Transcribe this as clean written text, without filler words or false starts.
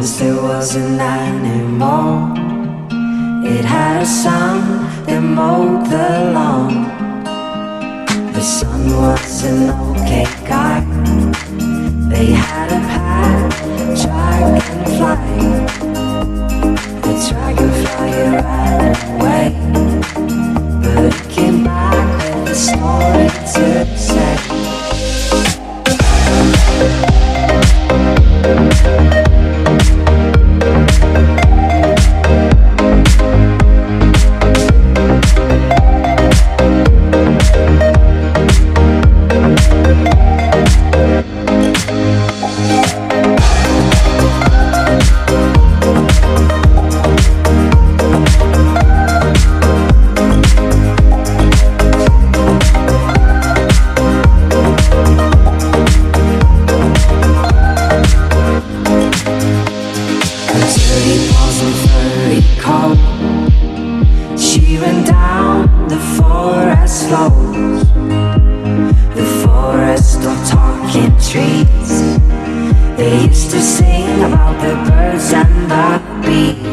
Once there was an animal. It had a son that mowed the lawn. The son was an okay guy. They had a pet dragonfly. The dragonfly ran away, but it came back with a story to say. She ran down the forest slopes, the forest of talking trees. They used to sing about the birds and the bees.